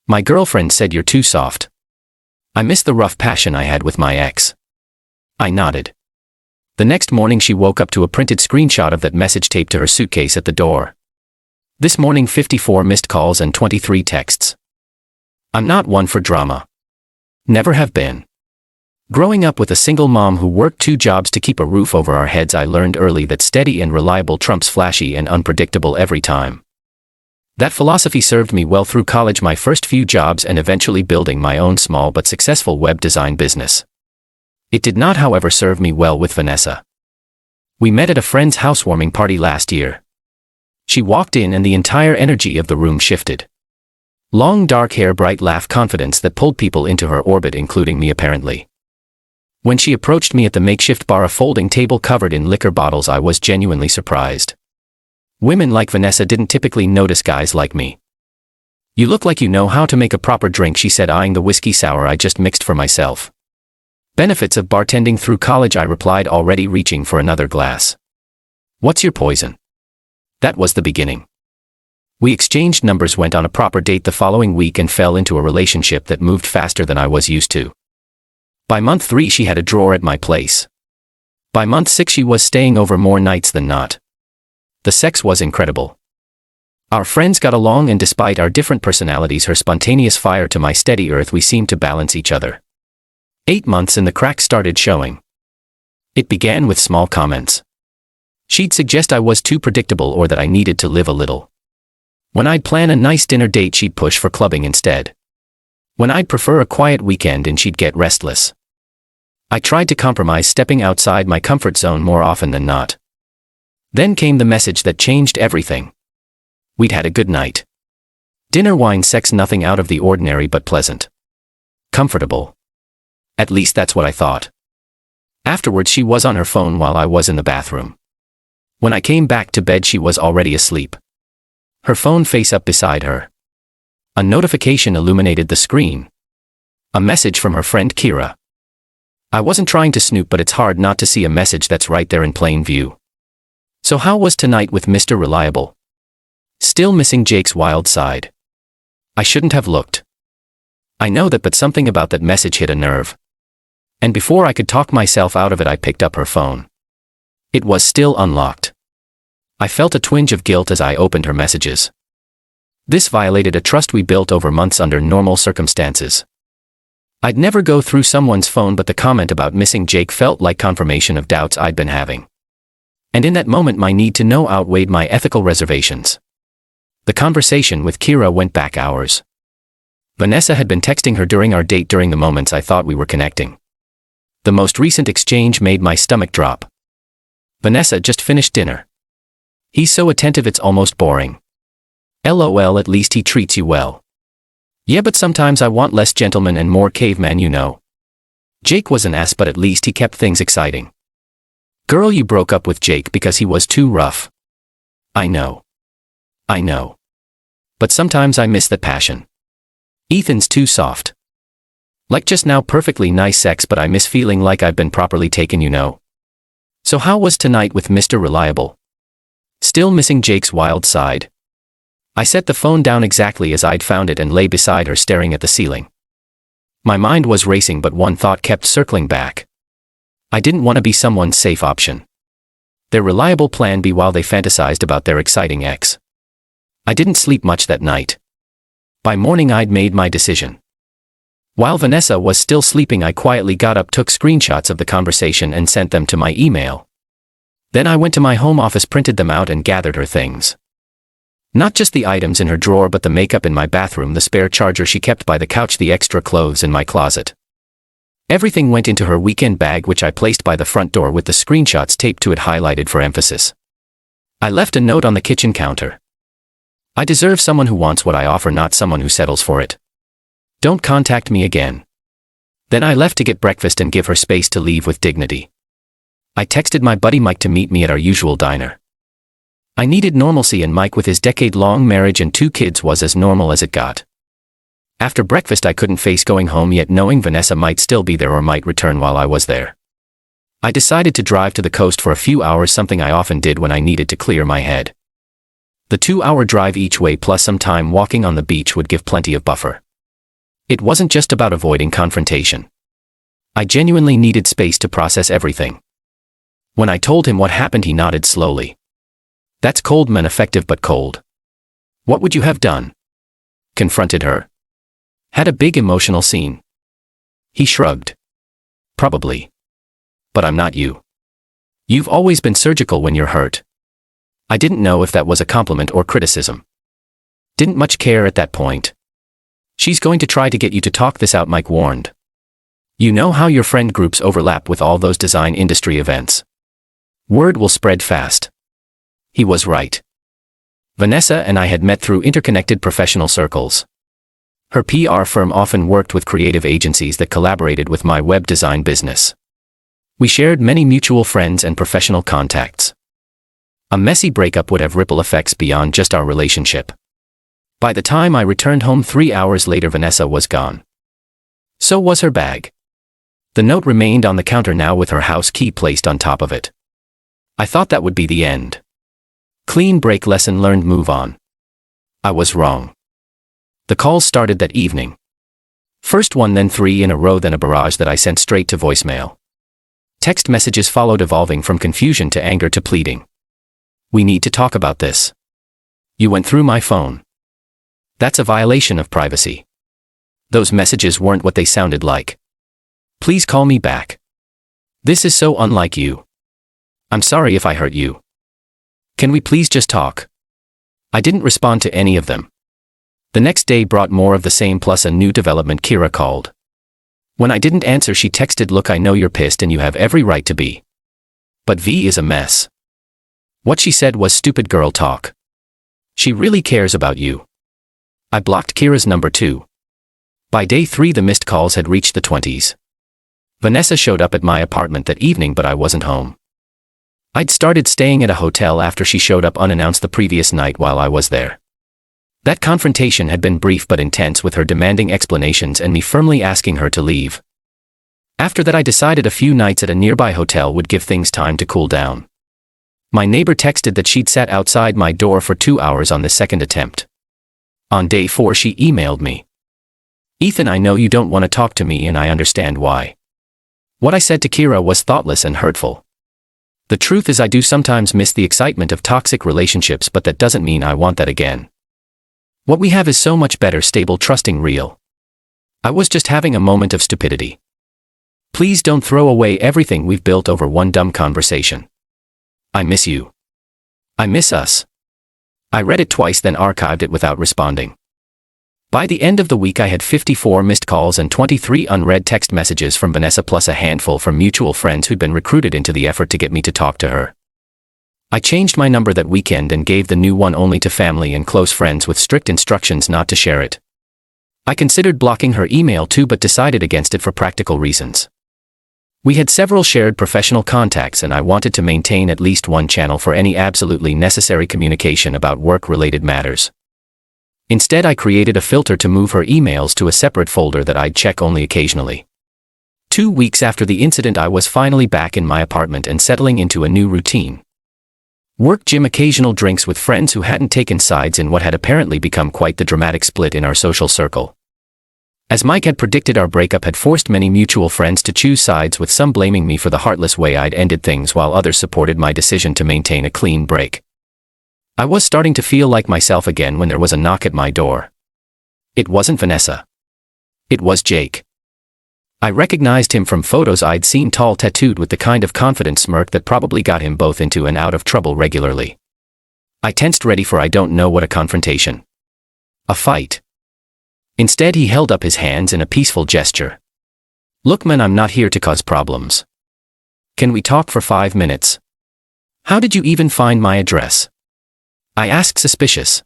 My girlfriend said you're too soft. I miss the rough passion I had with my ex. I nodded. The next morning she woke up to a printed screenshot of that message taped to her suitcase at the door. This morning 54 missed calls and 23 texts. I'm not one for drama. Never have been. Growing up with a single mom who worked 2 jobs to keep a roof over our heads, I learned early that steady and reliable trumps flashy and unpredictable every time. That philosophy served me well through college, my first few jobs, and eventually building my own small but successful web design business. It did not, however, serve me well with Vanessa. We met at a friend's housewarming party last year. She walked in and the entire energy of the room shifted. Long dark hair, bright laugh, confidence that pulled people into her orbit, including me apparently. When she approached me at the makeshift bar, a folding table covered in liquor bottles, I was genuinely surprised. Women like Vanessa didn't typically notice guys like me. You look like you know how to make a proper drink, she said, eyeing the whiskey sour I just mixed for myself. Benefits of bartending through college, I replied, already reaching for another glass. What's your poison? That was the beginning. We exchanged numbers, went on a proper date the following week, and fell into a relationship that moved faster than I was used to. By month 3 she had a drawer at my place. By month 6 she was staying over more nights than not. The sex was incredible. Our friends got along, and despite our different personalities, her spontaneous fire to my steady earth, we seemed to balance each other. 8 months and the cracks started showing. It began with small comments. She'd suggest I was too predictable or that I needed to live a little. When I'd plan a nice dinner date, she'd push for clubbing instead. When I'd prefer a quiet weekend, and she'd get restless. I tried to compromise, stepping outside my comfort zone more often than not. Then came the message that changed everything. We'd had a good night. Dinner, wine, sex, nothing out of the ordinary but pleasant. Comfortable. At least that's what I thought. Afterwards she was on her phone while I was in the bathroom. When I came back to bed she was already asleep. Her phone face up beside her. A notification illuminated the screen. A message from her friend Kira. I wasn't trying to snoop, but it's hard not to see a message that's right there in plain view. So how was tonight with Mr. Reliable? Still missing Jake's wild side. I shouldn't have looked. I know that, but something about that message hit a nerve. And before I could talk myself out of it, I picked up her phone. It was still unlocked. I felt a twinge of guilt as I opened her messages. This violated a trust we built over months under normal circumstances. I'd never go through someone's phone, but the comment about missing Jake felt like confirmation of doubts I'd been having. And in that moment my need to know outweighed my ethical reservations. The conversation with Kira went back hours. Vanessa had been texting her during our date, during the moments I thought we were connecting. The most recent exchange made my stomach drop. Vanessa just finished dinner. He's so attentive it's almost boring. LOL, at least he treats you well. Yeah, but sometimes I want less gentleman and more caveman, you know. Jake was an ass, but at least he kept things exciting. Girl, you broke up with Jake because he was too rough. I know. But sometimes I miss that passion. Ethan's too soft. Like just now, perfectly nice sex, but I miss feeling like I've been properly taken, you know. So how was tonight with Mr. Reliable? Still missing Jake's wild side. I set the phone down exactly as I'd found it and lay beside her, staring at the ceiling. My mind was racing, but one thought kept circling back. I didn't want to be someone's safe option. Their reliable plan B while they fantasized about their exciting ex. I didn't sleep much that night. By morning I'd made my decision. While Vanessa was still sleeping, I quietly got up, took screenshots of the conversation and sent them to my email. Then I went to my home office, printed them out and gathered her things. Not just the items in her drawer, but the makeup in my bathroom, the spare charger she kept by the couch, the extra clothes in my closet. Everything went into her weekend bag, which I placed by the front door with the screenshots taped to it, highlighted for emphasis. I left a note on the kitchen counter. I deserve someone who wants what I offer, not someone who settles for it. Don't contact me again. Then I left to get breakfast and give her space to leave with dignity. I texted my buddy Mike to meet me at our usual diner. I needed normalcy, and Mike, with his decade-long marriage and 2 kids, was as normal as it got. After breakfast I couldn't face going home yet, knowing Vanessa might still be there or might return while I was there. I decided to drive to the coast for a few hours, something I often did when I needed to clear my head. The 2-hour drive each way plus some time walking on the beach would give plenty of buffer. It wasn't just about avoiding confrontation. I genuinely needed space to process everything. When I told him what happened, he nodded slowly. That's cold man, effective but cold. What would you have done? Confronted her. Had a big emotional scene. He shrugged. Probably. But I'm not you. You've always been surgical when you're hurt. I didn't know if that was a compliment or criticism. Didn't much care at that point. She's going to try to get you to talk this out, Mike warned. You know how your friend groups overlap with all those design industry events. Word will spread fast. He was right. Vanessa and I had met through interconnected professional circles. Her PR firm often worked with creative agencies that collaborated with my web design business. We shared many mutual friends and professional contacts. A messy breakup would have ripple effects beyond just our relationship. By the time I returned home 3 hours later, Vanessa was gone. So was her bag. The note remained on the counter now with her house key placed on top of it. I thought that would be the end. Clean break, lesson learned, move on. I was wrong. The calls started that evening. First one, then 3 in a row, then a barrage that I sent straight to voicemail. Text messages followed, evolving from confusion to anger to pleading. We need to talk about this. You went through my phone. That's a violation of privacy. Those messages weren't what they sounded like. Please call me back. This is so unlike you. I'm sorry if I hurt you. Can we please just talk? I didn't respond to any of them. The next day brought more of the same plus a new development. Kira called. When I didn't answer, she texted, look, I know you're pissed and you have every right to be. But V is a mess. What she said was stupid girl talk. She really cares about you. I blocked Kira's number too. By day 3 the missed calls had reached the 20s. Vanessa showed up at my apartment that evening, but I wasn't home. I'd started staying at a hotel after she showed up unannounced the previous night while I was there. That confrontation had been brief but intense, with her demanding explanations and me firmly asking her to leave. After that I decided a few nights at a nearby hotel would give things time to cool down. My neighbor texted that she'd sat outside my door for 2 hours on the second attempt. On day 4 she emailed me. Ethan, I know you don't want to talk to me and I understand why. What I said to Kira was thoughtless and hurtful. The truth is I do sometimes miss the excitement of toxic relationships, but that doesn't mean I want that again. What we have is so much better, stable, trusting, real. I was just having a moment of stupidity. Please don't throw away everything we've built over one dumb conversation. I miss you. I miss us. I read it twice, then archived it without responding. By the end of the week I had 54 missed calls and 23 unread text messages from Vanessa, plus a handful from mutual friends who'd been recruited into the effort to get me to talk to her. I changed my number that weekend and gave the new one only to family and close friends, with strict instructions not to share it. I considered blocking her email too, but decided against it for practical reasons. We had several shared professional contacts and I wanted to maintain at least one channel for any absolutely necessary communication about work-related matters. Instead, I created a filter to move her emails to a separate folder that I'd check only occasionally. 2 weeks after the incident, I was finally back in my apartment and settling into a new routine. Work, gym, occasional drinks with friends who hadn't taken sides in what had apparently become quite the dramatic split in our social circle. As Mike had predicted, our breakup had forced many mutual friends to choose sides, with some blaming me for the heartless way I'd ended things while others supported my decision to maintain a clean break. I was starting to feel like myself again when there was a knock at my door. It wasn't Vanessa. It was Jake. I recognized him from photos I'd seen, tall, tattooed, with the kind of confident smirk that probably got him both into and out of trouble regularly. I tensed, ready for I don't know what, a confrontation. A fight. Instead, he held up his hands in a peaceful gesture. Look, man, I'm not here to cause problems. Can we talk for 5 minutes? How did you even find my address? I asked, suspicious.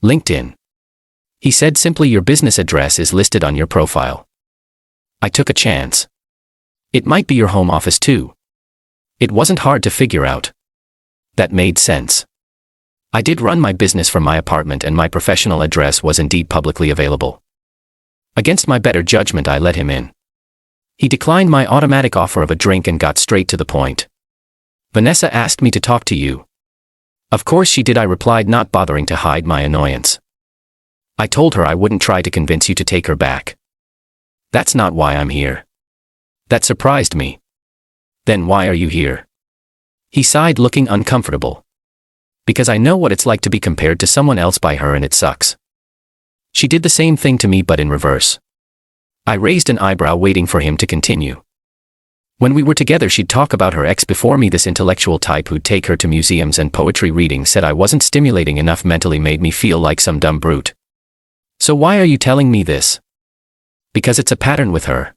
LinkedIn. He said simply, your business address is listed on your profile. I took a chance. It might be your home office too. It wasn't hard to figure out. That made sense. I did run my business from my apartment and my professional address was indeed publicly available. Against my better judgment, I let him in. He declined my automatic offer of a drink and got straight to the point. Vanessa asked me to talk to you. Of course she did, I replied, not bothering to hide my annoyance. I told her I wouldn't try to convince you to take her back. That's not why I'm here. That surprised me. Then why are you here? He sighed, looking uncomfortable. Because I know what it's like to be compared to someone else by her, and it sucks. She did the same thing to me, but in reverse. I raised an eyebrow, waiting for him to continue. When we were together, she'd talk about her ex before me. This intellectual type who'd take her to museums and poetry readings said I wasn't stimulating enough mentally, made me feel like some dumb brute. So why are you telling me this? Because it's a pattern with her.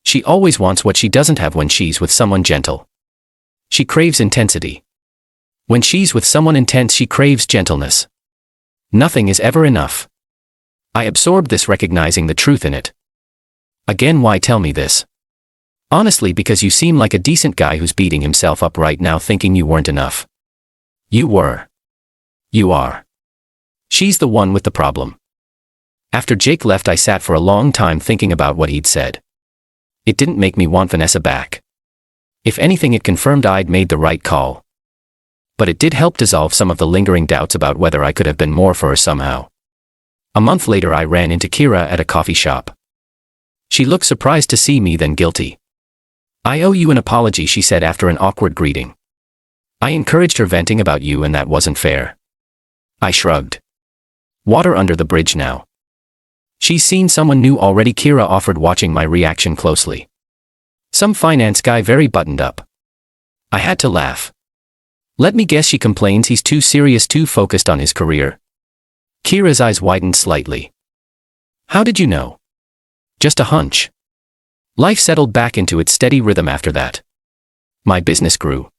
She always wants what she doesn't have when she's with someone gentle. She craves intensity. When she's with someone intense, she craves gentleness. Nothing is ever enough. I absorbed this, recognizing the truth in it. Again, why tell me this? Honestly, because you seem like a decent guy who's beating himself up right now thinking you weren't enough. You were. You are. She's the one with the problem. After Jake left, I sat for a long time thinking about what he'd said. It didn't make me want Vanessa back. If anything, it confirmed I'd made the right call. But it did help dissolve some of the lingering doubts about whether I could have been more for her somehow. A month later, I ran into Kira at a coffee shop. She looked surprised to see me, then guilty. I owe you an apology, she said after an awkward greeting. I encouraged her, venting about you, and that wasn't fair. I shrugged. Water under the bridge now. She's seen someone new already, Kira offered, watching my reaction closely. Some finance guy, very buttoned up. I had to laugh. Let me guess, she complains he's too serious, too focused on his career. Kira's eyes widened slightly. How did you know? Just a hunch. Life settled back into its steady rhythm after that. My business grew.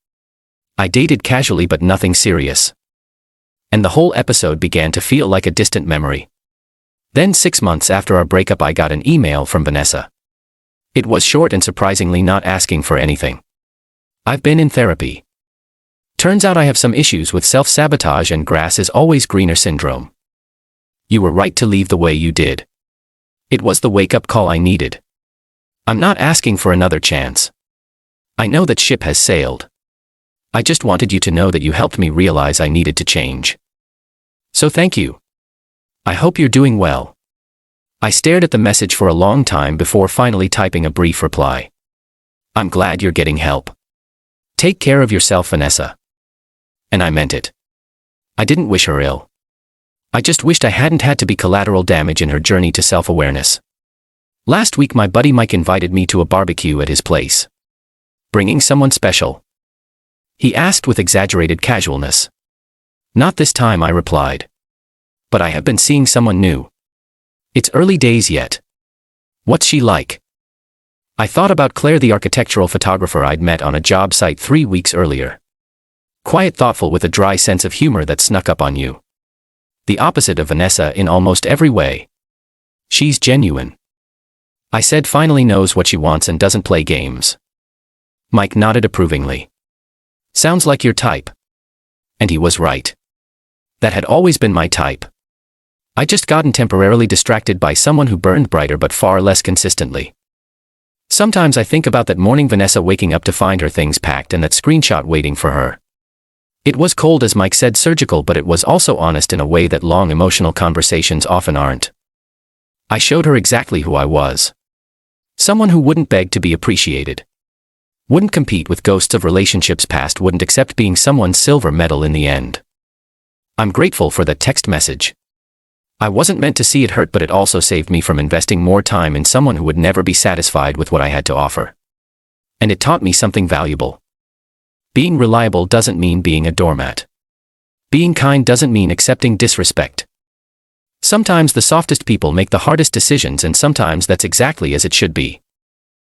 I dated casually, but nothing serious. And the whole episode began to feel like a distant memory. Then 6 months after our breakup, I got an email from Vanessa. It was short and surprisingly not asking for anything. I've been in therapy. Turns out I have some issues with self-sabotage and grass is always greener syndrome. You were right to leave the way you did. It was the wake-up call I needed. I'm not asking for another chance. I know that ship has sailed. I just wanted you to know that you helped me realize I needed to change. So thank you. I hope you're doing well. I stared at the message for a long time before finally typing a brief reply. I'm glad you're getting help. Take care of yourself, Vanessa. And I meant it. I didn't wish her ill. I just wished I hadn't had to be collateral damage in her journey to self-awareness. Last week, my buddy Mike invited me to a barbecue at his place. Bringing someone special? He asked with exaggerated casualness. Not this time, I replied. But I have been seeing someone new. It's early days yet. What's she like? I thought about Claire, the architectural photographer I'd met on a job site 3 weeks earlier. Quiet, thoughtful, with a dry sense of humor that snuck up on you. The opposite of Vanessa in almost every way. She's genuine. I said, finally knows what she wants and doesn't play games. Mike nodded approvingly. Sounds like your type. And he was right. That had always been my type. I just gotten temporarily distracted by someone who burned brighter but far less consistently. Sometimes I think about that morning, Vanessa waking up to find her things packed and that screenshot waiting for her. It was cold, as Mike said, surgical, but it was also honest in a way that long emotional conversations often aren't. I showed her exactly who I was. Someone who wouldn't beg to be appreciated. Wouldn't compete with ghosts of relationships past, wouldn't accept being someone's silver medal in the end. I'm grateful for that text message. I wasn't meant to see it hurt, but it also saved me from investing more time in someone who would never be satisfied with what I had to offer. And it taught me something valuable. Being reliable doesn't mean being a doormat. Being kind doesn't mean accepting disrespect. Sometimes the softest people make the hardest decisions, and sometimes that's exactly as it should be.